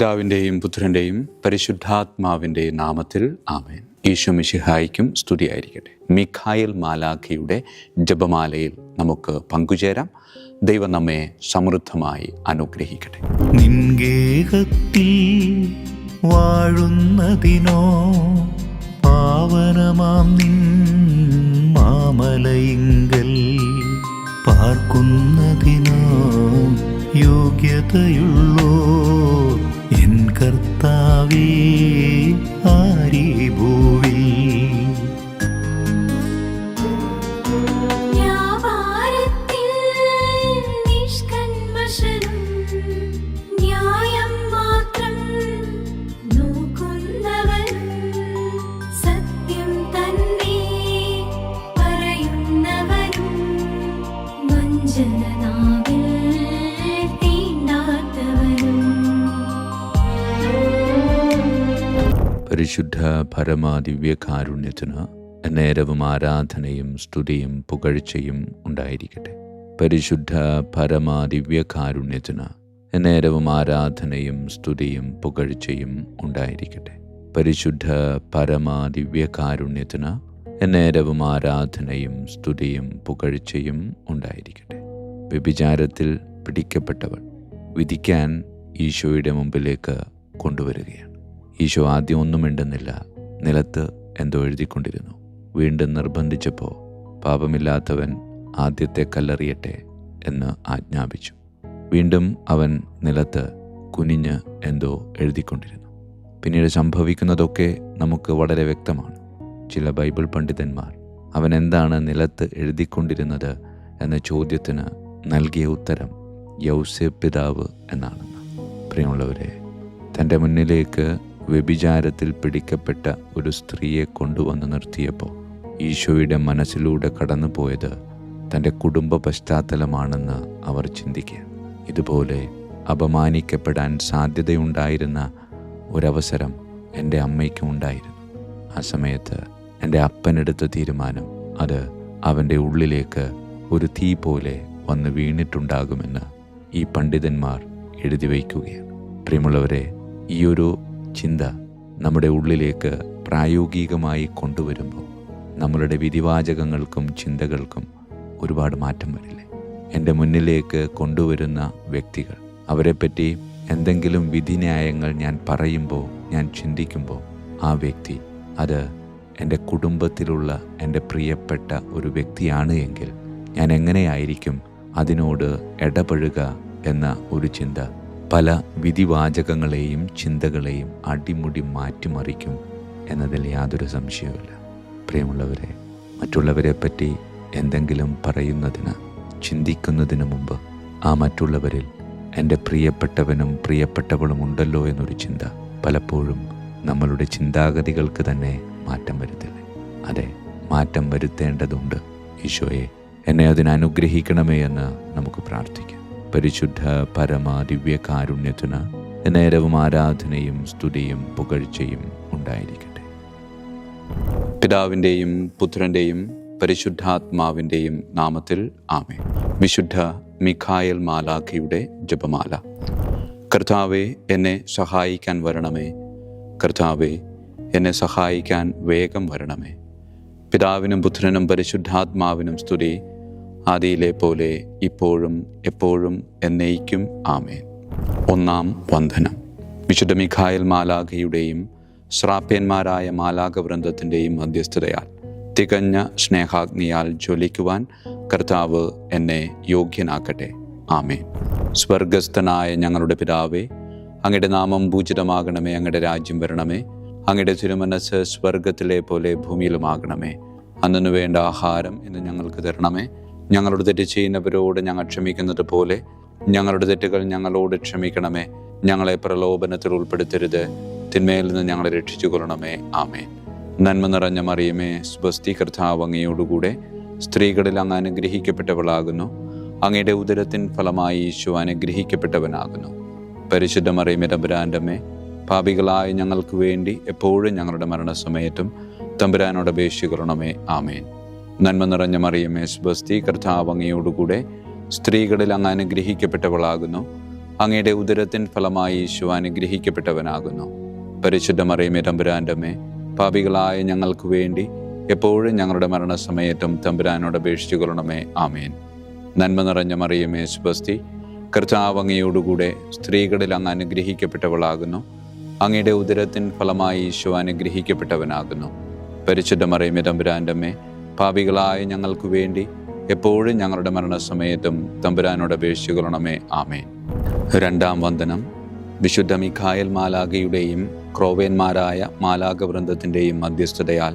പിതാവിൻ്റെയും പുത്രൻ്റെയും പരിശുദ്ധാത്മാവിൻ്റെയും നാമത്തിൽ ആമേൻ. ഈശോ മിശിഹായ്ക്കും സ്തുതിയായിരിക്കട്ടെ. മിഖായേൽ മാലാഖയുടെ ജപമാലയിൽ നമുക്ക് പങ്കുചേരാം. ദൈവം നമ്മെ സമൃദ്ധമായി അനുഗ്രഹിക്കട്ടെ. നിൻഗേഹത്തിൽ വാഴുന്നതിനോ പാവനമാം നിൻ മാമലയിങ്കൽ പാർക്കുന്നതിനോ യോഗ്യതയുള്ളോ എൻ കർത്താവേ ആരീ ഭൂവിൽ. പരിശുദ്ധ പരമാദിവ്യകാരുണ്യത്തിന് നേരവും ആരാധനയും സ്തുതിയും പുകഴ്ചയും ഉണ്ടായിരിക്കട്ടെ. പരിശുദ്ധ പരമാദിവ്യകാരുണ്യത്തിന് നേരവും ആരാധനയും സ്തുതിയും പുകഴ്ചയും ഉണ്ടായിരിക്കട്ടെ. പരിശുദ്ധ പരമാദിവ്യകാരുണ്യത്തിന് നേരവും ആരാധനയും സ്തുതിയും പുകഴ്ചയും ഉണ്ടായിരിക്കട്ടെ. വ്യഭിചാരത്തിൽ പിടിക്കപ്പെട്ടവൾ വിധിക്കാൻ ഈശോയുടെ മുമ്പിലേക്ക് കൊണ്ടുവരികയാണ്. ഈശോ ആദ്യം ഒന്നും മിണ്ടുന്നില്ല. നിലത്ത് എന്തോ എഴുതിക്കൊണ്ടിരുന്നു. വീണ്ടും നിർബന്ധിച്ചപ്പോൾ പാപമില്ലാത്തവൻ ആദ്യത്തെ കല്ലെറിയട്ടെ എന്ന് ആജ്ഞാപിച്ചു. വീണ്ടും അവൻ നിലത്ത് കുനിഞ്ഞ് എന്തോ എഴുതിക്കൊണ്ടിരുന്നു. പിന്നീട് സംഭവിക്കുന്നതൊക്കെ നമുക്ക് വളരെ വ്യക്തമാണ്. ചില ബൈബിൾ പണ്ഡിതന്മാർ അവൻ എന്താണ് നിലത്ത് എഴുതിക്കൊണ്ടിരുന്നത് എന്ന ചോദ്യത്തിന് നൽകിയ ഉത്തരം യൗസേപ്പ് പിതാവ് എന്നാണെന്ന്. പ്രിയമുള്ളവരെ, തൻ്റെ മുന്നിലേക്ക് വ്യഭിചാരത്തിൽ പിടിക്കപ്പെട്ട ഒരു സ്ത്രീയെ കൊണ്ടുവന്ന് നിർത്തിയപ്പോൾ ഈശോയുടെ മനസ്സിലൂടെ കടന്നുപോയത് തൻ്റെ കുടുംബ പശ്ചാത്തലമാണെന്ന് അവർ ചിന്തിക്കുക. ഇതുപോലെ അപമാനിക്കപ്പെടാൻ സാധ്യതയുണ്ടായിരുന്ന ഒരവസരം എൻ്റെ അമ്മയ്ക്കും ഉണ്ടായിരുന്നു. ആ സമയത്ത് എൻ്റെ അപ്പനെടുത്ത തീരുമാനം അത് അവൻ്റെ ഉള്ളിലേക്ക് ഒരു തീ പോലെ വന്ന് വീണിട്ടുണ്ടാകുമെന്ന് ഈ പണ്ഡിതന്മാർ എഴുതി വയ്ക്കുകയാണ്. പ്രിയമുള്ളവരെ, ഈയൊരു ചിന്ത നമ്മുടെ ഉള്ളിലേക്ക് പ്രായോഗികമായി കൊണ്ടുവരുമ്പോൾ നമ്മളുടെ വിധിവാചകങ്ങൾക്കും ചിന്തകൾക്കും ഒരുപാട് മാറ്റം വരില്ലേ? എൻ്റെ മുന്നിലേക്ക് കൊണ്ടുവരുന്ന വ്യക്തികൾ, അവരെപ്പറ്റി എന്തെങ്കിലും വിധിന്യായങ്ങൾ ഞാൻ പറയുമ്പോൾ, ഞാൻ ചിന്തിക്കുമ്പോൾ, ആ വ്യക്തി അത് എൻ്റെ കുടുംബത്തിലുള്ള എൻ്റെ പ്രിയപ്പെട്ട ഒരു വ്യക്തിയാണ് എങ്കിൽ ഞാൻ എങ്ങനെയായിരിക്കും അതിനോട് ഇടപഴകുക എന്ന ഒരു ചിന്ത പല വിധിവാചകങ്ങളെയും ചിന്തകളെയും അടിമുടി മാറ്റിമറിക്കും എന്നതിൽ യാതൊരു സംശയവുമില്ല. പ്രിയമുള്ളവരെ, മറ്റുള്ളവരെ പറ്റി എന്തെങ്കിലും പറയുന്നതിന്, ചിന്തിക്കുന്നതിന് മുമ്പ് ആ മറ്റുള്ളവരിൽ എൻ്റെ പ്രിയപ്പെട്ടവനും പ്രിയപ്പെട്ടവളും ഉണ്ടല്ലോ എന്നൊരു ചിന്ത പലപ്പോഴും നമ്മളുടെ ചിന്താഗതികൾക്ക് തന്നെ മാറ്റം വരുത്തില്ലേ? അതെ, മാറ്റം വരുത്തേണ്ടതുണ്ട്. ഈശോയെ, എന്നെ അതിനനുഗ്രഹിക്കണമേ എന്ന് നമുക്ക് പ്രാർത്ഥിക്കാം. പരിശുദ്ധ പരമാദിവ്യകാരുണ്യത്തിന് നേരവും ആരാധനയും സ്തുതിയും പുകഴ്ചയും ഉണ്ടായിരിക്കട്ടെ. പിതാവിൻ്റെയും പുത്രൻ്റെയും പരിശുദ്ധാത്മാവിൻ്റെയും നാമത്തിൽ ആമേൻ. വിശുദ്ധ മിഖായേൽ മാലാഖയുടെ ജപമാല. കർത്താവേ, എന്നെ സഹായിക്കാൻ വരണമേ. കർത്താവേ, എന്നെ സഹായിക്കാൻ വേഗം വരണമേ. പിതാവിനും പുത്രനും പരിശുദ്ധാത്മാവിനും സ്തുതി, ആദിയിലെ പോലെ ഇപ്പോഴും എപ്പോഴും എന്നേക്കും ആമേൻ. ഒന്നാം വന്ദനം. വിശുദ്ധ മിഖായേൽ മാലാഖയുടെയും ശ്രാപ്യന്മാരായ മാലാഖവൃന്ദത്തിൻ്റെയും മധ്യസ്ഥതയാൽ തികഞ്ഞ സ്നേഹാഗ്നിയാൽ ജ്വലിക്കുവാൻ കർത്താവ് എന്നെ യോഗ്യനാക്കട്ടെ. ആമേൻ. സ്വർഗസ്ഥനായ ഞങ്ങളുടെ പിതാവേ, അങ്ങയുടെ നാമം പൂജിതമാകണമേ. അങ്ങയുടെ രാജ്യം വരണമേ. അങ്ങയുടെ തിരുമനസ്സ് സ്വർഗത്തിലെ പോലെ ഭൂമിയിലുമാകണമേ. അന്നു വേണ്ട ആഹാരം ഇന്ന് ഞങ്ങൾക്ക് തരണമേ. ഞങ്ങളുടെ തെറ്റ് ചെയ്യുന്നവരോട് ഞങ്ങൾ ക്ഷമിക്കുന്നത് പോലെ ഞങ്ങളുടെ തെറ്റുകൾ ഞങ്ങളോട് ക്ഷമിക്കണമേ. ഞങ്ങളെ പ്രലോഭനത്തിൽ ഉൾപ്പെടുത്തരുത്, തിന്മയിൽ നിന്ന് ഞങ്ങളെ രക്ഷിച്ചു കൊള്ളണമേ. ആമേൻ. നന്മ നിറഞ്ഞ മറിയമേ, സ്വസ്തി, കർത്താവ് അങ്ങയോടുകൂടെ സ്ത്രീകളിൽ അങ്ങ് അനുഗ്രഹിക്കപ്പെട്ടവളാകുന്നു. അങ്ങയുടെ ഉദരത്തിൻ ഫലമായി ഈശോ അനുഗ്രഹിക്കപ്പെട്ടവനാകുന്നു. പരിശുദ്ധ മറിയമേ, തമ്പുരാൻ്റെ അമ്മേ, പാപികളായ ഞങ്ങൾക്ക് വേണ്ടി എപ്പോഴും ഞങ്ങളുടെ മരണസമയത്തും തമ്പുരാനോട് അപേക്ഷിക്കണമേ. ആമേൻ. നന്മ നിറഞ്ഞ മറിയമേ, സ്വസ്തി, കർത്താവ് അങ്ങയോടുകൂടെ സ്ത്രീകളിൽ അങ്ങ് അനുഗ്രഹിക്കപ്പെട്ടവളാകുന്നു. അങ്ങയുടെ ഉദരത്തിൻ ഫലമായി ഈശോ അനുഗ്രഹിക്കപ്പെട്ടവനാകുന്നു. പരിശുദ്ധ മറിയമേ തമ്പുരാൻ്റെ അമ്മേ, പാപികളായ ഞങ്ങൾക്ക് വേണ്ടി എപ്പോഴും ഞങ്ങളുടെ മരണസമയത്തും തമ്പുരാനോട് അപേക്ഷിച്ചു കൊള്ളണമേ. ആമേൻ. നന്മ നിറഞ്ഞ മറിയമേ സ്വസ്തി, കർത്താവ് അങ്ങയോടുകൂടെ സ്ത്രീകളിൽ അങ്ങ് അനുഗ്രഹിക്കപ്പെട്ടവളാകുന്നു. അങ്ങയുടെ ഉദരത്തിൻ ഫലമായി ഈശോ അനുഗ്രഹിക്കപ്പെട്ടവനാകുന്നു. പരിശുദ്ധ മറിയമേ തമ്പുരാൻ്റെ അമ്മേ, പാപികളായ ഞങ്ങൾക്ക് വേണ്ടി എപ്പോഴും ഞങ്ങളുടെ മരണസമയത്തും തമ്പുരാനോട് അപേക്ഷിച്ചു കൊള്ളണമേ. ആമേൻ. രണ്ടാം വന്ദനം. വിശുദ്ധ മിഖായേൽ മാലാഖയുടെയും ക്രോവേന്മാരായ മാലാഖവൃന്ദത്തിൻ്റെയും മധ്യസ്ഥതയാൽ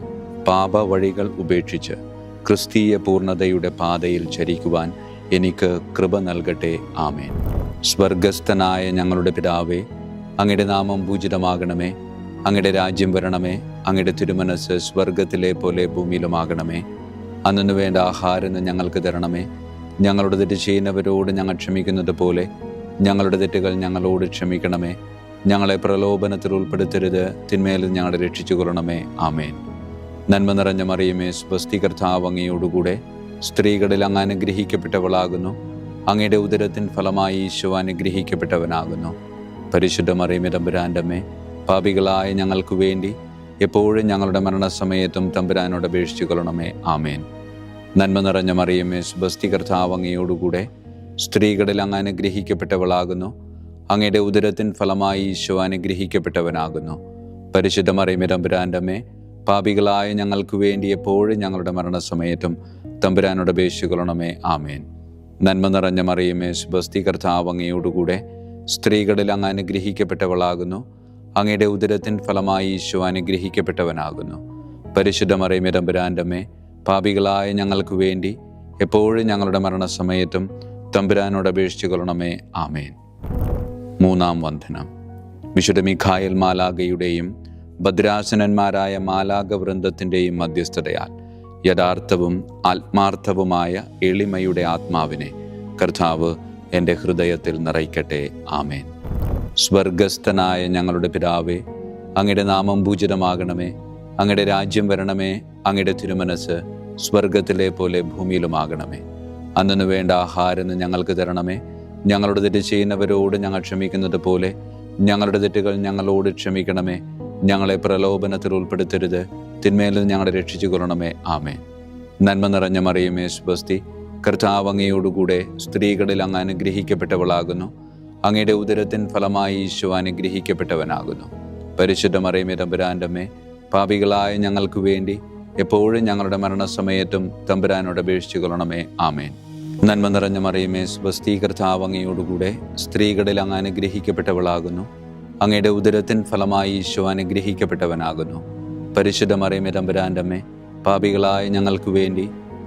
പാപ വഴികൾ ഉപേക്ഷിച്ച് ക്രിസ്തീയ പൂർണ്ണതയുടെ പാതയിൽ ചരിക്കുവാൻ എനിക്ക് കൃപ നൽകട്ടെ. ആമേൻ. സ്വർഗസ്ഥനായ ഞങ്ങളുടെ പിതാവേ, അങ്ങയുടെ നാമം പൂജിതമാകണമേ. അങ്ങയുടെ രാജ്യം വരണമേ. അങ്ങയുടെ തിരുമനസ് സ്വർഗത്തിലെ പോലെ ഭൂമിയിലുമാകണമേ. അന്നു വേണ്ട ആഹാരം ഞങ്ങൾക്ക് തരണമേ. ഞങ്ങളുടെ തെറ്റ് ചെയ്യുന്നവരോട് ഞങ്ങൾ ക്ഷമിക്കുന്നത് പോലെ ഞങ്ങളുടെ തെറ്റുകൾ ഞങ്ങളോട് ക്ഷമിക്കണമേ. ഞങ്ങളെ പ്രലോഭനത്തിൽ ഉൾപ്പെടുത്തരുത്, തിന്മേൽ ഞങ്ങളെ രക്ഷിച്ചു കൊള്ളണമേ. ആമേൻ. നന്മ നിറഞ്ഞ മറിയമേ സ്വസ്തി, കർത്താവ് അങ്ങയോടുകൂടെ സ്ത്രീകളിൽ അങ്ങ് അനുഗ്രഹിക്കപ്പെട്ടവളാകുന്നു. അങ്ങയുടെ ഉദരത്തിൻ ഫലമായി ഈശോ അനുഗ്രഹിക്കപ്പെട്ടവനാകുന്നു. പരിശുദ്ധ മറിയമേ തമ്പുരാൻ്റെ അമ്മേ, പാപികളായ ഞങ്ങൾക്ക് വേണ്ടി എപ്പോഴും ഞങ്ങളുടെ മരണസമയത്തും തമ്പുരാനോട് അപേക്ഷിച്ചു കൊള്ളണമേ. ആമേൻ. നന്മ നിറഞ്ഞ മറിയമേ സ്വസ്തി, കർത്താവ് അങ്ങയോടുകൂടെ സ്ത്രീകളിൽ അങ്ങ് അനുഗ്രഹിക്കപ്പെട്ടവളാകുന്നു. അങ്ങയുടെ ഉദരത്തിൻ ഫലമായി ഈശോ അനുഗ്രഹിക്കപ്പെട്ടവനാകുന്നു. പരിശുദ്ധ മറിയമേ തമ്പുരാൻ്റെ അമ്മേ, പാപികളായ ഞങ്ങൾക്ക് വേണ്ടി എപ്പോഴും ഞങ്ങളുടെ മരണസമയത്തും തമ്പുരാനോട് അപേക്ഷിച്ചു കൊള്ളണമേ. ആമേൻ. നന്മ നിറഞ്ഞ മറിയമേ സ്വസ്തി, കർത്താവ് അങ്ങയോടുകൂടെ സ്ത്രീകളിൽ അങ്ങ് അനുഗ്രഹിക്കപ്പെട്ടവളാകുന്നു. അങ്ങയുടെ ഉദരത്തിൻ ഫലമായി ഈശോ അനുഗ്രഹിക്കപ്പെട്ടവനാകുന്നു. പരിശുദ്ധ മറിയമേ തമ്പുരാൻ്റെ അമ്മേ, പാപികളായ ഞങ്ങൾക്ക് വേണ്ടി എപ്പോഴും ഞങ്ങളുടെ മരണസമയത്തും തമ്പുരാനോട് അപേക്ഷിച്ചു കൊള്ളണമേ. ആമേൻ. മൂന്നാം വന്ദനം. വിശുദ്ധ മിഖായേൽ മാലാഖയുടെയും ഭദ്രാസനന്മാരായ മാലാഖവൃന്ദത്തിൻ്റെയും മധ്യസ്ഥതയാൽ യഥാർത്ഥവും ആത്മാർത്ഥവുമായ എളിമയുടെ ആത്മാവിനെ കർത്താവ് എൻ്റെ ഹൃദയത്തിൽ നിറയ്ക്കട്ടെ. ആമേൻ. സ്വർഗസ്ഥനായ ഞങ്ങളുടെ പിതാവേ, അങ്ങയുടെ നാമം പൂജിതമാകണമേ. അങ്ങയുടെ രാജ്യം വരണമേ. അങ്ങയുടെ തിരുമനസ് സ്വർഗത്തിലെ പോലെ ഭൂമിയിലുമാകണമേ. അന്നു വേണ്ട ആഹാരം ഞങ്ങൾക്ക് തരണമേ. ഞങ്ങളുടെ തെറ്റ് ചെയ്യുന്നവരോട് ഞങ്ങൾ ക്ഷമിക്കുന്നത് പോലെ ഞങ്ങളുടെ തെറ്റുകൾ ഞങ്ങളോട് ക്ഷമിക്കണമേ. ഞങ്ങളെ പ്രലോഭനത്തിൽ ഉൾപ്പെടുത്തരുത്, തിന്മേൽ ഞങ്ങളെ രക്ഷിച്ചു കൊള്ളണമേ. ആമേൻ. നന്മ നിറഞ്ഞ മറിയമേ സ്വസ്തി, കർത്താവ് അങ്ങയോടുകൂടെ സ്ത്രീകളിൽ അങ്ങ് അനുഗ്രഹിക്കപ്പെട്ടവളാകുന്നു. അങ്ങയുടെ ഉദരത്തിൻ ഫലമായി ഈശോ അനുഗ്രഹിക്കപ്പെട്ടവനാകുന്നു. പരിശുദ്ധ മറിയമേ തമ്പുരാൻ്റെ അമ്മേ, പാപികളായ ഞങ്ങൾക്ക് വേണ്ടി എപ്പോഴും ഞങ്ങളുടെ മരണസമയത്തും തമ്പുരാനോട് അപേക്ഷിച്ചു കൊള്ളണമേ. ആമേൻ. നന്മ നിറഞ്ഞ മറിയമേ സ്വസ്തി, കർത്താവ് അങ്ങയോടുകൂടെ സ്ത്രീകളിൽ അങ്ങ് അനുഗ്രഹിക്കപ്പെട്ടവളാകുന്നു. അങ്ങയുടെ ഉദരത്തിൻ ഫലമായി ഈശോ അനുഗ്രഹിക്കപ്പെട്ടവനാകുന്നു. പരിശുദ്ധ മറിയമേ തമ്പുരാൻ്റെ അമ്മേ, പാപികളായ ഞങ്ങൾക്ക് വേണ്ടി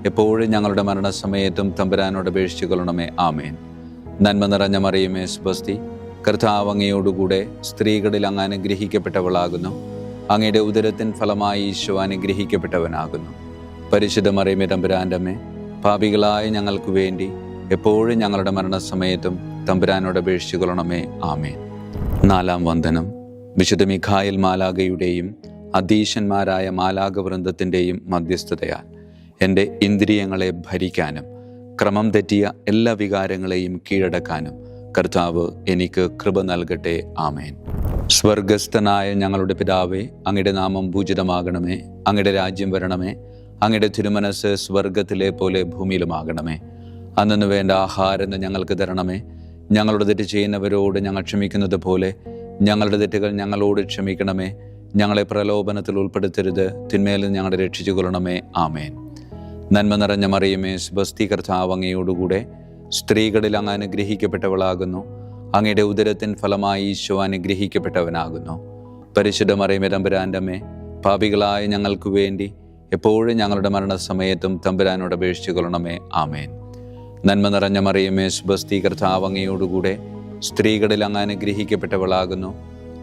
എപ്പോഴും ഞങ്ങളുടെ മരണസമയത്തും തമ്പുരാനോട് അപേക്ഷിച്ചു കൊള്ളണമേ. ആമേൻ. നന്മ നിറഞ്ഞ മറിയമേ സ്വസ്തി, കർത്താവ് അങ്ങയോടുകൂടെ സ്ത്രീകളിൽ അങ്ങ് അനുഗ്രഹിക്കപ്പെട്ടവളാകുന്നു. അങ്ങയുടെ ഉദരത്തിൻ ഫലമായി ഈശോ അനുഗ്രഹിക്കപ്പെട്ടവനാകുന്നു. പരിശുദ്ധ മറിയമേ തമ്പുരാൻ്റെ അമ്മേ, പാപികളായ ഞങ്ങൾക്ക് വേണ്ടി എപ്പോഴും ഞങ്ങളുടെ മരണസമയത്തും തമ്പുരാനോട് അപേക്ഷിച്ചു കൊള്ളണമേ. ആമേൻ. നാലാം വന്ദനം. വിശുദ്ധ മിഖായേൽ മാലാഖയുടെയും അധീശന്മാരായ മാലാഖവൃന്ദത്തിൻ്റെയും മധ്യസ്ഥതയാൽ എൻ്റെ ഇന്ദ്രിയങ്ങളെ ഭരിക്കാനും ക്രമം തെറ്റിയ എല്ലാ വികാരങ്ങളെയും കീഴടക്കാനും കർത്താവ് എനിക്ക് കൃപ നൽകട്ടെ. ആമേൻ. സ്വർഗസ്ഥനായ ഞങ്ങളുടെ പിതാവേ, അങ്ങയുടെ നാമം പൂജിതമാകണമേ. അങ്ങയുടെ രാജ്യം വരണമേ. അങ്ങയുടെ തിരുമനസ് സ്വർഗത്തിലെ പോലെ ഭൂമിയിലുമാകണമേ. അന്നു വേണ്ട ആഹാരം ഞങ്ങൾക്ക് തരണമേ. ഞങ്ങളുടെ തെറ്റ് ചെയ്യുന്നവരോട് ഞങ്ങൾ ക്ഷമിക്കുന്നത് പോലെ ഞങ്ങളുടെ തെറ്റുകൾ ഞങ്ങളോട് ക്ഷമിക്കണമേ. ഞങ്ങളെ പ്രലോഭനത്തിൽ ഉൾപ്പെടുത്തരുത്, തിന്മേൽ ഞങ്ങളെ രക്ഷിച്ചു കൊള്ളണമേ. ആമേൻ. നന്മ നിറഞ്ഞ മറിയമേ സ്വസ്തി, കർത്താവ് അങ്ങയോടുകൂടെ സ്ത്രീകളിൽ അങ്ങ് അനുഗ്രഹിക്കപ്പെട്ടവളാകുന്നു. അങ്ങയുടെ ഉദരത്തിൻ ഫലമായി ഈശോ അനുഗ്രഹിക്കപ്പെട്ടവനാകുന്നു. പരിശുദ്ധ മറിയമേ തമ്പുരാൻ്റെ അമ്മേ, പാപികളായ ഞങ്ങൾക്ക് വേണ്ടി എപ്പോഴും ഞങ്ങളുടെ മരണസമയത്തും തമ്പുരാനോട് അപേക്ഷിച്ചു കൊള്ളണമേ. ആമേൻ. നന്മ നിറഞ്ഞ മറിയമേ സ്വസ്തി, കർത്താവ് അങ്ങയോടുകൂടെ സ്ത്രീകളിൽ അങ്ങ് അനുഗ്രഹിക്കപ്പെട്ടവളാകുന്നു.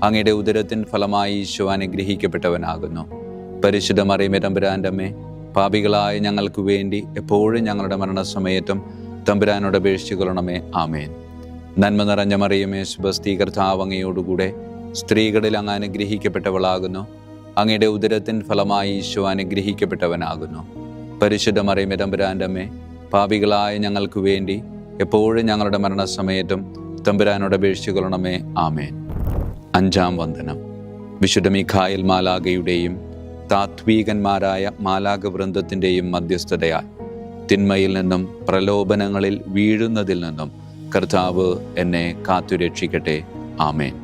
അങ്ങയുടെ ഉദരത്തിൻ ഫലമായി ഈശോ അനുഗ്രഹിക്കപ്പെട്ടവനാകുന്നു. പരിശുദ്ധ മറിയമേ തമ്പുരാൻ്റെ അമ്മേ, പാപികളായ ഞങ്ങൾക്ക് വേണ്ടി എപ്പോഴും ഞങ്ങളുടെ മരണസമയത്തും തമ്പുരാനോട് അപേക്ഷിച്ചു കൊള്ളണമേ. ആമേൻ. നന്മ നിറഞ്ഞ മറിയമേ സ്വസ്തി, കർത്താവ് അങ്ങയോടുകൂടെ സ്ത്രീകളിൽ അങ്ങ് അനുഗ്രഹിക്കപ്പെട്ടവളാകുന്നു. അങ്ങയുടെ ഉദരത്തിൻ ഫലമായി ഈശോ അനുഗ്രഹിക്കപ്പെട്ടവനാകുന്നു. പരിശുദ്ധ മറിയമേ തമ്പുരാൻ്റെ അമ്മേ, പാപികളായ ഞങ്ങൾക്ക് വേണ്ടി എപ്പോഴും ഞങ്ങളുടെ മരണസമയത്തും തമ്പുരാനോട് അപേക്ഷിച്ചുകൊള്ളണമേ. ആമേൻ. അഞ്ചാം വന്ദനം. വിശുദ്ധ മിഖായേൽ മാലാഖയുടെയും താത്വീകന്മാരായ മാലാഖ വൃന്ദത്തിൻ്റെയും മധ്യസ്ഥതയാൽ തിന്മയിൽ നിന്നും പ്രലോഭനങ്ങളിൽ വീഴുന്നതിൽ നിന്നും കർത്താവ് എന്നെ കാത്തുരക്ഷിക്കട്ടെ. ആമേൻ.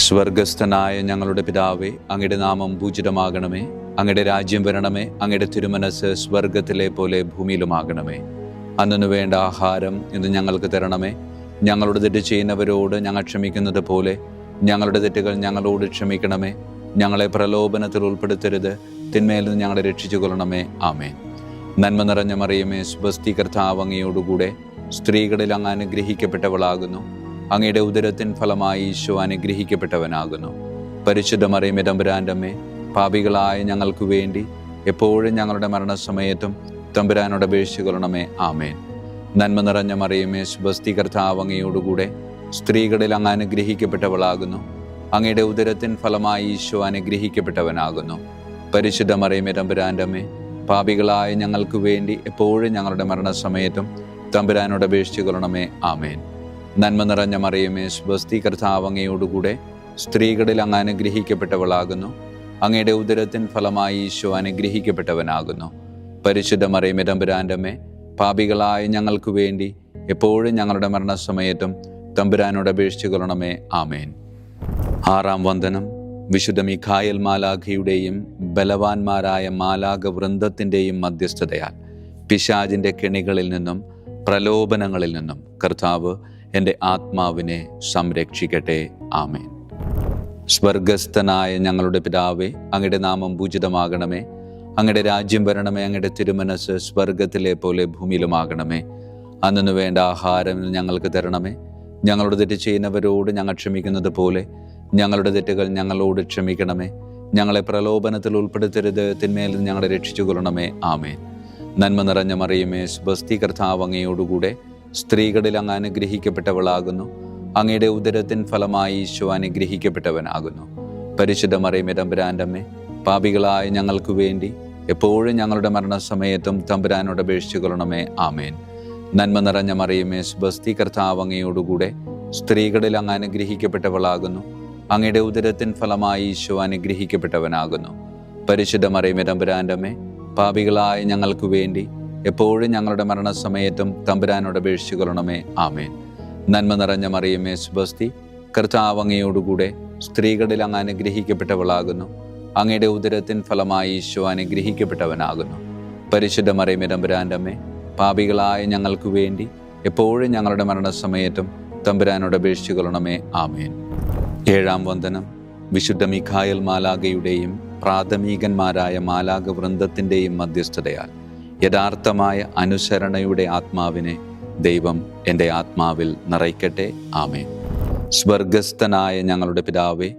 സ്വർഗസ്ഥനായ ഞങ്ങളുടെ പിതാവേ, അങ്ങയുടെ നാമം പൂജിതമാകണമേ. അങ്ങയുടെ രാജ്യം വരണമേ. അങ്ങയുടെ തിരുമനസ് സ്വർഗത്തിലെ പോലെ ഭൂമിയിലുമാകണമേ. അന്നു വേണ്ട ആഹാരം ഇന്ന് ഞങ്ങൾക്ക് തരണമേ. ഞങ്ങളുടെ തെറ്റ് ചെയ്യുന്നവരോട് ഞങ്ങൾ ക്ഷമിക്കുന്നത് പോലെ ഞങ്ങളുടെ തെറ്റുകൾ ഞങ്ങളോട് ക്ഷമിക്കണമേ. ഞങ്ങളെ പ്രലോഭനത്തിൽ ഉൾപ്പെടുത്തരുത്, തിന്മയിൽ നിന്ന് ഞങ്ങളെ രക്ഷിച്ചു കൊള്ളണമേ. ആമേൻ. നന്മ നിറഞ്ഞ മറിയമേ, സ്വസ്തി, കർത്താവ് അങ്ങയോടുകൂടെ സ്ത്രീകളിൽ അങ്ങ് അനുഗ്രഹിക്കപ്പെട്ടവളാകുന്നു. അങ്ങയുടെ ഉദരത്തിൻ ഫലമായി ഈശോ അനുഗ്രഹിക്കപ്പെട്ടവനാകുന്നു. പരിശുദ്ധ മറിയമേ, തമ്പുരാൻ്റെ അമ്മേ, പാപികളായ ഞങ്ങൾക്ക് വേണ്ടി എപ്പോഴും ഞങ്ങളുടെ മരണസമയത്തും തമ്പുരാനോട് അപേക്ഷിച്ചു കൊള്ളണമേ. ആമേൻ. നന്മ നിറഞ്ഞ മറിയമേ, സ്വസ്തി, കർത്താവ് അങ്ങയോടുകൂടെ സ്ത്രീകളിൽ അങ്ങ് അനുഗ്രഹിക്കപ്പെട്ടവളാകുന്നു. അങ്ങയുടെ ഉദരത്തിൻ ഫലമായി ഈശോ അനുഗ്രഹിക്കപ്പെട്ടവനാകുന്നു. പരിശുദ്ധ മറിയമേ, തമ്പുരാൻ്റെ അമ്മേ, പാപികളായ ഞങ്ങൾക്ക് വേണ്ടി എപ്പോഴും ഞങ്ങളുടെ മരണസമയത്തും തമ്പുരാനോട് അപേക്ഷിച്ചു കൊള്ളണമേ. ആമേൻ. നന്മ നിറഞ്ഞ മറിയമേ, സ്വസ്തി, കർത്താവ് അങ്ങയോടുകൂടെ സ്ത്രീകളിൽ അങ്ങ് അനുഗ്രഹിക്കപ്പെട്ടവളാകുന്നു. അങ്ങയുടെ ഉദരത്തിൻ ഫലമായി ഈശോ അനുഗ്രഹിക്കപ്പെട്ടവനാകുന്നു. പരിശുദ്ധ മറിയമേ, തമ്പുരാൻ്റെ അമ്മേ, പാപികളായ ഞങ്ങൾക്ക് വേണ്ടി എപ്പോഴും ഞങ്ങളുടെ മരണസമയത്തും തമ്പുരാനോട് അപേക്ഷിച്ചു കൊള്ളണമേ. ആമേൻ. ആറാം വന്ദനം. വിശുദ്ധ മിഖായേൽ മാലാഖയുടെയും ബലവാന്മാരായ മാലാഖ വൃന്ദത്തിൻ്റെയും മധ്യസ്ഥതയാൽ പിശാചിൻ്റെ കെണികളിൽ നിന്നും പ്രലോഭനങ്ങളിൽ നിന്നും കർത്താവ് എൻ്റെ ആത്മാവിനെ സംരക്ഷിക്കട്ടെ. ആമേൻ. സ്വർഗസ്ഥനായ ഞങ്ങളുടെ പിതാവേ, അങ്ങയുടെ നാമം പൂജിതമാകണമേ. അങ്ങയുടെ രാജ്യം വരണമേ. അങ്ങയുടെ തിരുമനസ് സ്വർഗത്തിലെ പോലെ ഭൂമിയിലുമാകണമേ. അന്നു വേണ്ട ആഹാരം ഞങ്ങൾക്ക് തരണമേ. ഞങ്ങളുടെ തെറ്റ് ചെയ്യുന്നവരോട് ഞങ്ങൾ ക്ഷമിക്കുന്നത് പോലെ ഞങ്ങളുടെ തെറ്റുകൾ ഞങ്ങളോട് ക്ഷമിക്കണമേ. ഞങ്ങളെ പ്രലോഭനത്തിൽ ഉൾപ്പെടുത്തരുത്, തിന്മയിൽ നിന്ന് ഞങ്ങളെ രക്ഷിച്ചു കൊള്ളണമേ. ആമേൻ. നന്മ നിറഞ്ഞ മറിയമേ, സ്വസ്തി, കർത്താവ് അങ്ങയോടുകൂടെ സ്ത്രീകളിൽ അങ്ങ് അനുഗ്രഹിക്കപ്പെട്ടവളാകുന്നു. അങ്ങയുടെ ഉദരത്തിൻ ഫലമായി ഈശോ അനുഗ്രഹിക്കപ്പെട്ടവനാകുന്നു. പരിശുദ്ധ മറിയമേ, തമ്പുരാൻ്റെ അമ്മേ, പാപികളായ ഞങ്ങൾക്ക് വേണ്ടി എപ്പോഴും ഞങ്ങളുടെ മരണസമയത്തും തമ്പുരാനോട് അപേക്ഷിച്ചു കൊള്ളണമേ. ആമേൻ. നന്മ നിറഞ്ഞ മറിയമേ, സ്വസ്തി, കർത്താവ് അങ്ങയോടുകൂടെ സ്ത്രീകളിൽ അങ്ങ് അനുഗ്രഹിക്കപ്പെട്ടവളാകുന്നു. അങ്ങയുടെ ഉദരത്തിൻ ഫലമായി ഈശോ അനുഗ്രഹിക്കപ്പെട്ടവനാകുന്നു. പരിശുദ്ധ മറിയമേ, തമ്പുരാൻ്റെ അമ്മേ, പാപികളായ ഞങ്ങൾക്ക് വേണ്ടി എപ്പോഴും ഞങ്ങളുടെ മരണസമയത്തും തമ്പുരാനോട് അപേക്ഷിച്ചു കൊള്ളണമേ. ആമേൻ. നന്മ നിറഞ്ഞ മറിയമേ, സ്വസ്തി, കർത്താവ് അങ്ങയോടുകൂടെ സ്ത്രീകളിൽ അങ്ങ് അനുഗ്രഹിക്കപ്പെട്ടവളാകുന്നു. അങ്ങയുടെ ഉദരത്തിൻ ഫലമായി ഈശോ അനുഗ്രഹിക്കപ്പെട്ടവനാകുന്നു. പരിശുദ്ധ മറിയമേ, തമ്പുരാൻ്റെ അമ്മേ, പാപികളായ ഞങ്ങൾക്ക് വേണ്ടി എപ്പോഴും ഞങ്ങളുടെ മരണസമയത്തും തമ്പുരാനോട് അപേക്ഷിച്ചു കൊള്ളണമേ. ആമേൻ. ഏഴാം വന്ദനം. വിശുദ്ധ മിഖായേൽ മാലാഖയുടെയും പ്രാഥമികന്മാരായ മാലാഖ വൃന്ദത്തിൻ്റെയും മധ്യസ്ഥതയാൽ യഥാർത്ഥമായ അനുസരണയുടെ ആത്മാവിനെ ദൈവം എൻ്റെ ആത്മാവിൽ നിറയ്ക്കട്ടെ. ആമേൻ. സ്വർഗസ്ഥനായ ഞങ്ങളുടെ പിതാവേ,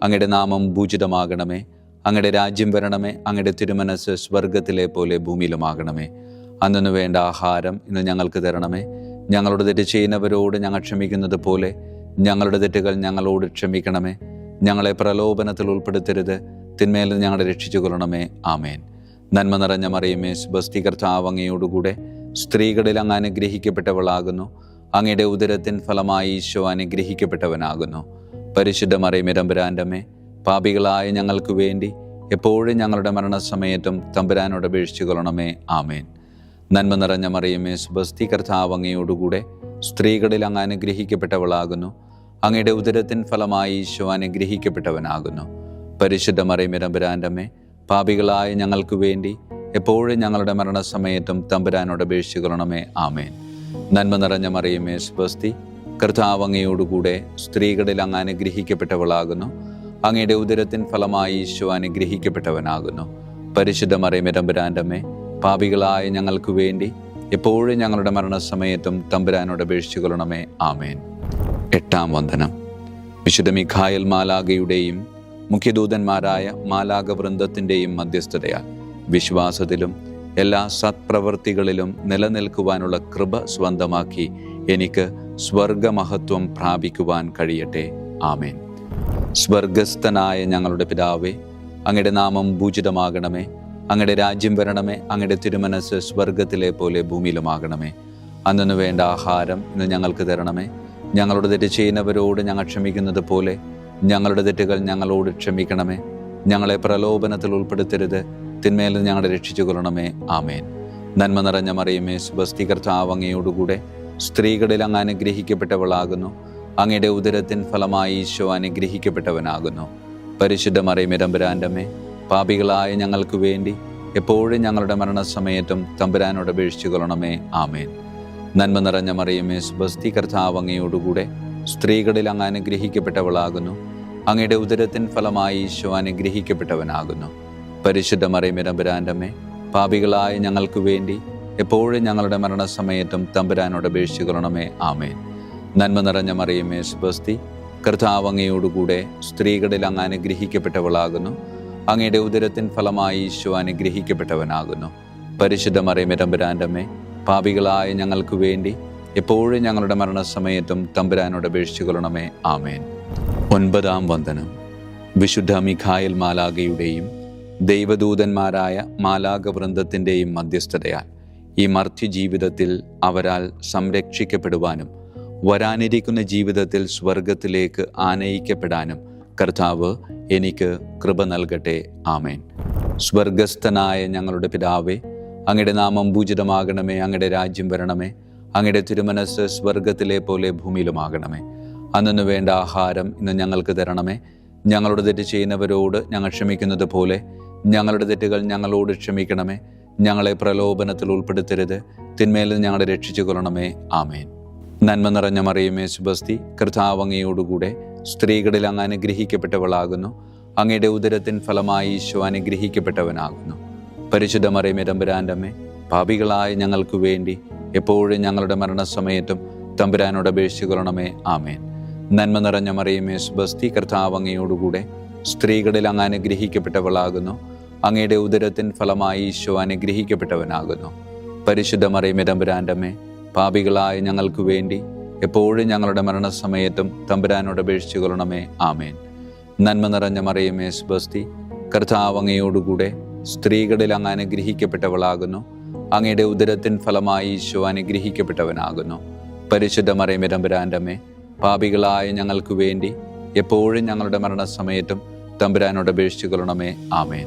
അങ്ങയുടെ നാമം പൂജിതമാകണമേ. അങ്ങയുടെ രാജ്യം വരണമേ. അങ്ങയുടെ തിരുമനസ് സ്വർഗത്തിലെ പോലെ ഭൂമിയിലുമാകണമേ. അന്നു വേണ്ട ആഹാരം ഇന്ന് ഞങ്ങൾക്ക് തരണമേ. ഞങ്ങളുടെ തെറ്റ് ചെയ്യുന്നവരോട് ഞങ്ങൾ ക്ഷമിക്കുന്നത് പോലെ ഞങ്ങളുടെ തെറ്റുകൾ ഞങ്ങളോട് ക്ഷമിക്കണമേ. ഞങ്ങളെ പ്രലോഭനത്തിൽ ഉൾപ്പെടുത്തരുത്, തിന്മയിൽ നിന്ന് ഞങ്ങളെ രക്ഷിച്ചു കൊള്ളണമേ. ആമേൻ. നന്മ നിറഞ്ഞ മറിയമേ, സ്വസ്തി, കർത്താവ് അങ്ങയോടുകൂടെ സ്ത്രീകളിൽ അങ്ങ് അനുഗ്രഹിക്കപ്പെട്ടവളാകുന്നു. അങ്ങയുടെ ഉദരത്തിൻ ഫലമായി ഈശോ അനുഗ്രഹിക്കപ്പെട്ടവനാകുന്നു. പരിശുദ്ധ മറിയമേ, തമ്പുരാൻ്റെ അമ്മേ, പാപികളായ ഞങ്ങൾക്ക് വേണ്ടി എപ്പോഴും ഞങ്ങളുടെ മരണസമയത്തും തമ്പുരാനോട് അപേക്ഷിച്ചു കൊള്ളണമേ. ആമേൻ. നന്മ നിറഞ്ഞ മറിയമേ, സ്വസ്തി, കർത്താവ് അങ്ങയോടുകൂടെ സ്ത്രീകളിൽ അങ്ങ് അനുഗ്രഹിക്കപ്പെട്ടവളാകുന്നു. അങ്ങയുടെ ഉദരത്തിൻ ഫലമായി ഈശോ അനുഗ്രഹിക്കപ്പെട്ടവനാകുന്നു. പരിശുദ്ധ മറിയമേ, തമ്പുരാൻ്റെ അമ്മേ, പാപികളായ ഞങ്ങൾക്ക് വേണ്ടി എപ്പോഴും ഞങ്ങളുടെ മരണസമയത്തും തമ്പുരാനോട് അപേക്ഷിച്ചു കൊള്ളണമേ. ആമേൻ. നന്മ നിറഞ്ഞ മറിയമേ, സ്വസ്തി, കർത്താവ് അങ്ങയോടുകൂടെ സ്ത്രീകളിൽ അങ്ങ് അനുഗ്രഹിക്കപ്പെട്ടവളാകുന്നു. അങ്ങയുടെ ഉദരത്തിൻ ഫലമായി ഈശോ അനുഗ്രഹിക്കപ്പെട്ടവനാകുന്നു. പരിശുദ്ധ മറിയമേ, തമ്പുരാൻ്റെ അമ്മേ, പാപികളായ ഞങ്ങൾക്ക് വേണ്ടി എപ്പോഴും ഞങ്ങളുടെ മരണസമയത്തും തമ്പുരാനോട് അപേക്ഷിച്ചു കൊള്ളണമേ. ആമേൻ. എട്ടാം വന്ദനം. വിശുദ്ധ മിഖായേൽ മാലാഖയുടെയും മുഖ്യദൂതന്മാരായ മാലാഖ വൃന്ദത്തിൻ്റെയും മധ്യസ്ഥതയാൽ വിശ്വാസത്തിലും എല്ലാ സത്പ്രവൃത്തികളിലും നിലനിൽക്കുവാനുള്ള കൃപ സ്വന്തമാക്കി എനിക്ക് സ്വർഗമഹത്വം പ്രാപിക്കുവാൻ കഴിയട്ടെ. ആമേൻ. സ്വർഗസ്ഥനായ ഞങ്ങളുടെ പിതാവേ, അങ്ങയുടെ നാമം പൂജിതമാകണമേ. അങ്ങയുടെ രാജ്യം വരണമേ. അങ്ങയുടെ തിരുമനസ് സ്വർഗത്തിലെ പോലെ ഭൂമിയിലുമാകണമേ. അന്നു വേണ്ട ആഹാരം ഇന്ന് ഞങ്ങൾക്ക് തരണമേ. ഞങ്ങളുടെ തെറ്റ് ചെയ്യുന്നവരോട് ഞങ്ങൾ ക്ഷമിക്കുന്നത് പോലെ ഞങ്ങളുടെ തെറ്റുകൾ ഞങ്ങളോട് ക്ഷമിക്കണമേ. ഞങ്ങളെ പ്രലോഭനത്തിൽ ഉൾപ്പെടുത്തരുത്, തിന്മയിൽ നിന്ന് ഞങ്ങളെ രക്ഷിച്ചു കൊള്ളണമേ. ആമേൻ. നന്മ നിറഞ്ഞ മറിയമേ, സുബസ്തി, കർത്താവ് അങ്ങയോടുകൂടെ സ്ത്രീകളിൽ അങ്ങ് അനുഗ്രഹിക്കപ്പെട്ടവളാകുന്നു. അങ്ങയുടെ ഉദരത്തിൻ ഫലമായി ഈശോ അനുഗ്രഹിക്കപ്പെട്ടവനാകുന്നു. പരിശുദ്ധ മറിയമേ തമ്പുരാന്റെ അമ്മേ, പാപികളായ ഞങ്ങൾക്ക് വേണ്ടി എപ്പോഴും ഞങ്ങളുടെ മരണസമയത്തും തമ്പുരാനോട് അപേക്ഷിച്ചു കൊള്ളണമേ. ആമേൻ. നന്മ നിറഞ്ഞ മറിയമേ, സുബസ്തി, കർത്താവ് അങ്ങയോടുകൂടെ സ്ത്രീകളിൽ അങ്ങ് അനുഗ്രഹിക്കപ്പെട്ടവളാകുന്നു. അങ്ങയുടെ ഉദരത്തിൻ ഫലമായി ഈശോ അനുഗ്രഹിക്കപ്പെട്ടവനാകുന്നു. പരിശുദ്ധ മറിയമേ തമ്പുരാന്റെ അമ്മേ, പാപികളായ ഞങ്ങൾക്ക് വേണ്ടി എപ്പോഴും ഞങ്ങളുടെ മരണസമയത്തും തമ്പുരാനോട് അപേക്ഷിച്ചു കൊള്ളണമേ. ആമേൻ. നന്മ നിറഞ്ഞ മറിയമേ, സുബസ്തി, കർത്താവ് അങ്ങയോടുകൂടെ സ്ത്രീകളിൽ അങ്ങ് അനുഗ്രഹിക്കപ്പെട്ടവളാകുന്നു. അങ്ങയുടെ ഉദരത്തിൻ ഫലമായി ഈശോ അനുഗ്രഹിക്കപ്പെട്ടവനാകുന്നു. പരിശുദ്ധ മറിയമേ തമ്പുരാന്റെ അമ്മേ, പാപികളായ ഞങ്ങൾക്ക് വേണ്ടി എപ്പോഴും ഞങ്ങളുടെ മരണസമയത്തും തമ്പുരാനോട് അപേക്ഷിച്ചു കൊള്ളണമേ. ആമേൻ. 9-ാം വന്ദനം. വിശുദ്ധ മിഖായേൽ മാലാഖയുടെയും ദൈവദൂതന്മാരായ മാലാഖവൃന്ദത്തിൻ്റെയും മധ്യസ്ഥതയാൽ ഈ മർത്യ ജീവിതത്തിൽ അവരാൽ സംരക്ഷിക്കപ്പെടുവാനും വരാനിരിക്കുന്ന ജീവിതത്തിൽ സ്വർഗത്തിലേക്ക് ആനയിക്കപ്പെടാനും കർത്താവ് എനിക്ക് കൃപ നൽകട്ടെ. ആമേൻ. സ്വർഗസ്ഥനായ ഞങ്ങളുടെ പിതാവേ, അങ്ങയുടെ നാമം പൂജിതമാകണമേ. അങ്ങയുടെ രാജ്യം വരണമേ. അങ്ങയുടെ തിരുമനസ്സ് സ്വർഗത്തിലെ പോലെ ഭൂമിയിലുമാകണമേ. അന്നു വേണ്ട ആഹാരം ഇന്ന് ഞങ്ങൾക്ക് തരണമേ. ഞങ്ങളുടെ തെറ്റ് ചെയ്യുന്നവരോട് ഞങ്ങൾ ക്ഷമിക്കുന്നത് പോലെ ഞങ്ങളുടെ തെറ്റുകൾ ഞങ്ങളോട് ക്ഷമിക്കണമേ. ഞങ്ങളെ പ്രലോഭനത്തിൽ ഉൾപ്പെടുത്തരുത്, തിന്മയിൽ നിന്ന് ഞങ്ങളെ രക്ഷിച്ചു കൊള്ളണമേ. ആമേൻ. നന്മ നിറഞ്ഞ മറിയമേ, സുബസ്തി, കർത്താവ് അങ്ങയോടുകൂടെ സ്ത്രീകളിൽ അങ്ങ് അനുഗ്രഹിക്കപ്പെട്ടവളാകുന്നു. അങ്ങയുടെ ഉദരത്തിൻ ഫലമായി ഈശോ അനുഗ്രഹിക്കപ്പെട്ടവനാകുന്നു. പരിശുദ്ധ മറിയമേ തമ്പുരാന്റെ അമ്മേ, പാപികളായ ഞങ്ങൾക്ക് വേണ്ടി എപ്പോഴും ഞങ്ങളുടെ മരണസമയത്തും തമ്പുരാനോട് അപേക്ഷിച്ചു കൊള്ളണമേ. ആമേൻ. നന്മ നിറഞ്ഞ മറിയമേ, സുബസ്തി, കർത്താവ് അങ്ങയോടുകൂടെ സ്ത്രീകളിൽ അങ്ങ് അനുഗ്രഹിക്കപ്പെട്ടവളാകുന്നു. അങ്ങയുടെ ഉദരത്തിൻ ഫലമായി ഈശോ അനുഗ്രഹിക്കപ്പെട്ടവനാകുന്നു. പരിശുദ്ധ മറിയമേ തമ്പുരാന്റെ അമ്മേ, പാപികളായ ഞങ്ങൾക്ക് വേണ്ടി എപ്പോഴും ഞങ്ങളുടെ മരണസമയത്തും തമ്പുരാനോട് അപേക്ഷിച്ചു കൊള്ളണമേ. ആമേൻ. നന്മ നിറഞ്ഞ മറിയമേ, സുബസ്തി, കർത്താവ് അങ്ങയോടുകൂടെ സ്ത്രീകളിൽ അങ്ങ് അനുഗ്രഹിക്കപ്പെട്ടവളാകുന്നു. അങ്ങയുടെ ഉദരത്തിൻ ഫലമായി ഈശോ അനുഗ്രഹിക്കപ്പെട്ടവനാകുന്നു. പരിശുദ്ധ മറിയമേ തമ്പുരാന്റെ അമ്മേ, പാപികളായ ഞങ്ങൾക്ക് വേണ്ടി എപ്പോഴും ഞങ്ങളുടെ മരണസമയത്തും തമ്പുരാനോട് അപേക്ഷിച്ചു കൊള്ളണമേ. ആമേൻ.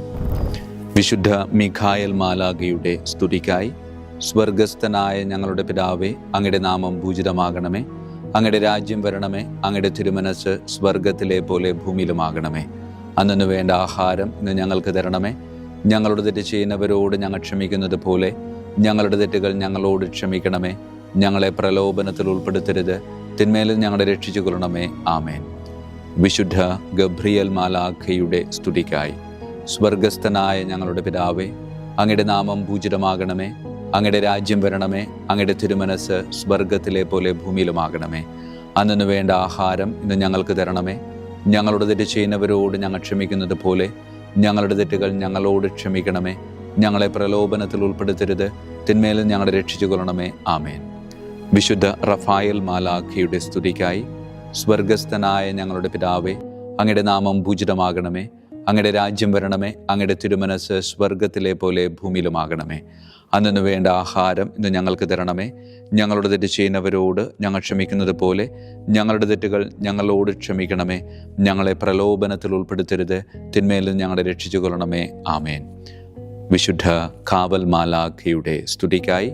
വിശുദ്ധ മിഖായേൽ മാലാഖയുടെ സ്തുതിക്കായി. സ്വർഗസ്ഥനായ ഞങ്ങളുടെ പിതാവേ, അങ്ങയുടെ നാമം പൂജിതമാകണമേ. അങ്ങയുടെ രാജ്യം വരണമേ. അങ്ങയുടെ തിരുമനസ്സ് സ്വർഗത്തിലെ പോലെ ഭൂമിയിലുമാകണമേ. അന്നു വേണ്ട ആഹാരം ഇന്ന് ഞങ്ങൾക്ക് തരണമേ. ഞങ്ങളുടെ തെറ്റ് ചെയ്യുന്നവരോട് ഞങ്ങൾ ക്ഷമിക്കുന്നത് പോലെ ഞങ്ങളുടെ തെറ്റുകൾ ഞങ്ങളോട് ക്ഷമിക്കണമേ. ഞങ്ങളെ പ്രലോഭനത്തിൽ ഉൾപ്പെടുത്തരുത്, തിന്മയിൽ ഞങ്ങളെ രക്ഷിച്ചു കൊള്ളണമേ. ആമേൻ. വിശുദ്ധ ഗബ്രിയേൽ മാലാഖയുടെ സ്തുതിക്കായി. സ്വർഗസ്ഥനായ ഞങ്ങളുടെ പിതാവേ, അങ്ങയുടെ നാമം പൂജിതമാകണമേ. അങ്ങയുടെ രാജ്യം വരണമേ. അങ്ങയുടെ തിരുമനസ്സ് സ്വർഗത്തിലെ പോലെ ഭൂമിയിലുമാകണമേ. അന്നു വേണ്ട ആഹാരം ഇന്ന് ഞങ്ങൾക്ക് തരണമേ. ഞങ്ങളുടെ തെറ്റ് ചെയ്യുന്നവരോട് ഞങ്ങൾ ക്ഷമിക്കുന്നത് പോലെ ഞങ്ങളുടെ തെറ്റുകൾ ഞങ്ങളോട് ക്ഷമിക്കണമേ. ഞങ്ങളെ പ്രലോഭനത്തിൽ ഉൾപ്പെടുത്തരുത്, തിന്മയിൽ ഞങ്ങളെ രക്ഷിച്ചു കൊള്ളണമേ. ആമേൻ. വിശുദ്ധ റഫായേൽ മാലാഖയുടെ സ്തുതിക്കായി. സ്വർഗസ്ഥനായ ഞങ്ങളുടെ പിതാവേ, അങ്ങയുടെ നാമം പൂജിതമാകണമേ. അങ്ങയുടെ രാജ്യം വരണമേ. അങ്ങയുടെ തിരുമനസ്സ് സ്വർഗത്തിലെ പോലെ ഭൂമിയിലുമാകണമേ. അന്നു വേണ്ട ആഹാരം ഇന്ന് ഞങ്ങൾക്ക് തരണമേ. ഞങ്ങളുടെ തെറ്റ് ചെയ്യുന്നവരോട് ഞങ്ങൾ ക്ഷമിക്കുന്നത് പോലെ ഞങ്ങളുടെ തെറ്റുകൾ ഞങ്ങളോട് ക്ഷമിക്കണമേ. ഞങ്ങളെ പ്രലോഭനത്തിൽ ഉൾപ്പെടുത്തരുത്, തിന്മയിൽ ഞങ്ങളെ രക്ഷിച്ചു കൊള്ളണമേ. ആമേൻ. വിശുദ്ധ കാവൽ മാലാഖയുടെ സ്തുതിക്കായി.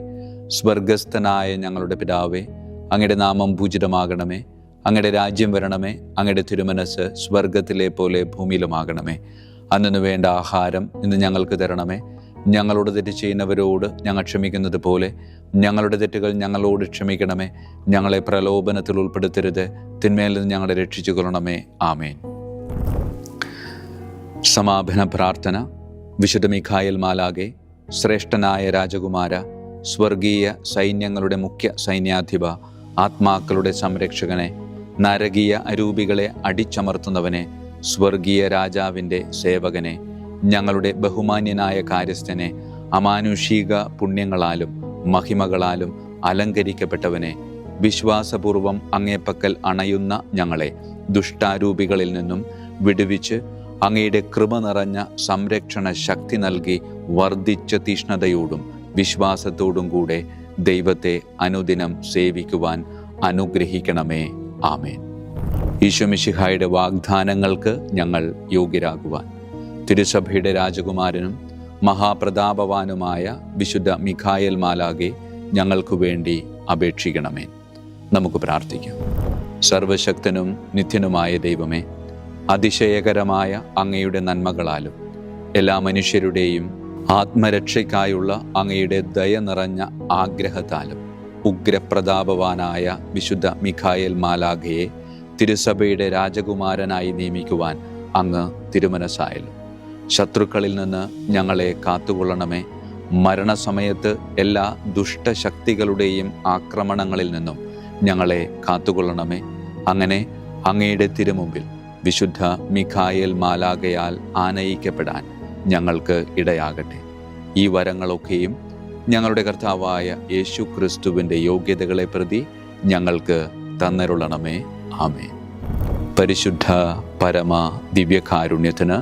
സ്വർഗസ്ഥനായ ഞങ്ങളുടെ പിതാവേ, അങ്ങയുടെ നാമം പൂജിതമാകണമേ. അങ്ങയുടെ രാജ്യം വരണമേ. അങ്ങയുടെ തിരുമനസ്സ് സ്വർഗത്തിലെ പോലെ ഭൂമിയിലുമാകണമേ. അന്നു വേണ്ട ആഹാരം ഇന്ന് ഞങ്ങൾക്ക് തരണമേ. ഞങ്ങളോട് തെറ്റ് ചെയ്യുന്നവരോട് ഞങ്ങൾ ക്ഷമിക്കുന്നത് പോലെ ഞങ്ങളുടെ തെറ്റുകൾ ഞങ്ങളോട് ക്ഷമിക്കണമേ. ഞങ്ങളെ പ്രലോഭനത്തിൽ ഉൾപ്പെടുത്തരുത്, തിന്മയിൽ നിന്ന് ഞങ്ങളെ രക്ഷിച്ചു കൊള്ളണമേ. ആമേൻ. സമാപന പ്രാർത്ഥന. വിശുദ്ധ മിഖായേൽ മാലാഖേ, ശ്രേഷ്ഠനായ രാജകുമാര, സ്വർഗീയ സൈന്യങ്ങളുടെ മുഖ്യ സൈന്യാധിപ, ആത്മാക്കളുടെ സംരക്ഷകനെ, നരകീയ അരൂപികളെ അടിച്ചമർത്തുന്നവനെ, സ്വർഗീയ രാജാവിൻ്റെ സേവകനെ, ഞങ്ങളുടെ ബഹുമാന്യനായ കാര്യസ്ഥനെ, അമാനുഷിക പുണ്യങ്ങളാലും മഹിമകളാലും അലങ്കരിക്കപ്പെട്ടവനെ, വിശ്വാസപൂർവം അങ്ങേപ്പക്കൽ അണയുന്ന ഞങ്ങളെ ദുഷ്ടാരൂപികളിൽ നിന്നും വിടുവിച്ച് അങ്ങയുടെ കൃപ നിറഞ്ഞ സംരക്ഷണ ശക്തി നൽകി വർദ്ധിച്ച തീഷ്ണതയോടും വിശ്വാസത്തോടും കൂടെ ദൈവത്തെ അനുദിനം സേവിക്കുവാൻ അനുഗ്രഹിക്കണമേ. ആമേൻ. ഈശോ മിശിഹായുടെ വാഗ്ദാനങ്ങൾക്ക് ഞങ്ങൾ യോഗ്യരാകുവാൻ തിരുസഭയുടെ രാജകുമാരനും മഹാപ്രതാപവാനുമായ വിശുദ്ധ മിഖായേൽ മാലാഖെ ഞങ്ങൾക്ക് വേണ്ടി അപേക്ഷിക്കണമേ. നമുക്ക് പ്രാർത്ഥിക്കാം. സർവശക്തനും നിത്യനുമായ ദൈവമേ, അതിശയകരമായ അങ്ങയുടെ നന്മകളാലും എല്ലാ മനുഷ്യരുടെയും ആത്മരക്ഷയ്ക്കായുള്ള അങ്ങയുടെ ദയ നിറഞ്ഞ ആഗ്രഹത്താലും ഉഗ്രപ്രതാപവാനായ വിശുദ്ധ മിഖായേൽ മാലാഖയെ തിരുസഭയുടെ രാജകുമാരനായി നിയമിക്കുവാൻ അങ്ങ് തിരുമനസ്സായല്ലോ. ശത്രുക്കളിൽ നിന്ന് ഞങ്ങളെ കാത്തുകൊള്ളണമേ. മരണസമയത്ത് എല്ലാ ദുഷ്ടശക്തികളുടെയും ആക്രമണങ്ങളിൽ നിന്നും ഞങ്ങളെ കാത്തുകൊള്ളണമേ. അങ്ങനെ അങ്ങയുടെ തിരുമുമ്പിൽ വിശുദ്ധ മിഖായേൽ മാലാഖയാൽ ആനയിക്കപ്പെടാൻ ഞങ്ങൾക്ക് ഇടയാകട്ടെ. ഈ വരങ്ങളൊക്കെയും ഞങ്ങളുടെ കർത്താവായ യേശു ക്രിസ്തുവിൻ്റെ യോഗ്യതകളെ പ്രതി ഞങ്ങൾക്ക് തന്നരുളണമേ. ആമേൻ. പരിശുദ്ധ പരമ ദിവ്യകാരുണ്യത്തിന്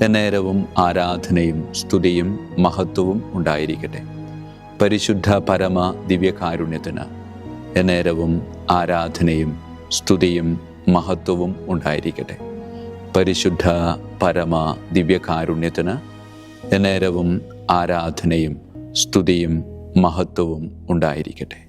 എന്നേരവും ആരാധനയും സ്തുതിയും മഹത്വവും ഉണ്ടായിരിക്കട്ടെ. പരിശുദ്ധ പരമ ദിവ്യകാരുണ്യത്തിന് എന്നേരവും ആരാധനയും സ്തുതിയും മഹത്വവും ഉണ്ടായിരിക്കട്ടെ. പരിശുദ്ധ പരമ ദിവ്യകാരുണ്യത്തിന് എന്നേരവും ആരാധനയും സ്തുതിയും മഹത്വവും ഉണ്ടായിരിക്കട്ടെ.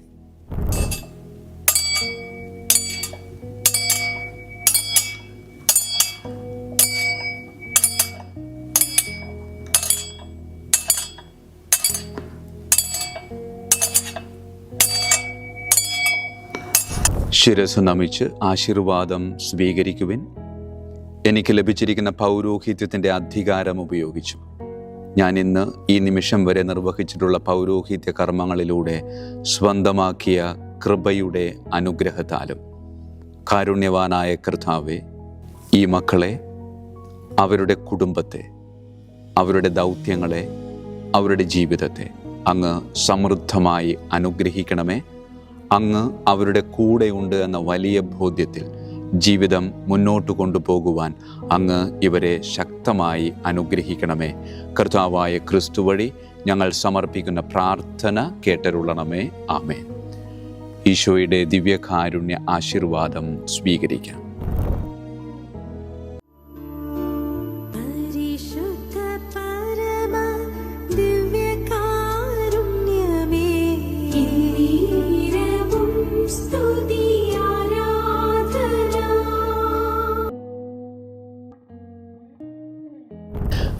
ശിരസ് നമിച്ച് ആശീർവാദം സ്വീകരിക്കുവിൻ. എനിക്ക് ലഭിച്ചിരിക്കുന്ന പൗരോഹിത്യത്തിൻ്റെ അധികാരം ഉപയോഗിച്ചു ഞാൻ ഇന്ന് ഈ നിമിഷം വരെ നിർവഹിച്ചിട്ടുള്ള പൗരോഹിത്യ കർമ്മങ്ങളിലൂടെ സ്വന്തമാക്കിയ കൃപയുടെ അനുഗ്രഹത്താലും കാരുണ്യവാനായ കർത്താവേ, ഈ മക്കളെ, അവരുടെ കുടുംബത്തെ, അവരുടെ ദൗത്യങ്ങളെ, അവരുടെ ജീവിതത്തെ അങ്ങ് സമൃദ്ധമായി അനുഗ്രഹിക്കണമേ. അങ്ങ് അവരുടെ കൂടെയുണ്ട് എന്ന വലിയ ബോധ്യത്തിൽ ജീവിതം മുന്നോട്ട് കൊണ്ടുപോകുവാൻ അങ്ങ് ഇവരെ ശക്തമായി അനുഗ്രഹിക്കണമേ. കർത്താവായ ക്രിസ്തു വഴി ഞങ്ങൾ സമർപ്പിക്കുന്ന പ്രാർത്ഥന കേട്ടരുളണമേ. ആമേൻ. ഈശോയുടെ ദിവ്യകാരുണ്യ ആശീർവാദം സ്വീകരിക്കാം.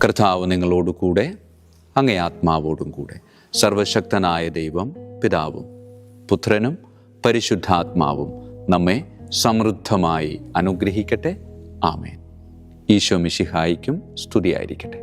കർത്താവ് നിങ്ങളോട് കൂടെ, അങ്ങേ ആത്മാവോടും കൂടെ. സർവശക്തനായ ദൈവം പിതാവും പുത്രനും പരിശുദ്ധാത്മാവും നമ്മെ സമൃദ്ധമായി അനുഗ്രഹിക്കട്ടെ. ആമേൻ. ഈശോ മിശിഹായിക്കും സ്തുതിയായിരിക്കട്ടെ.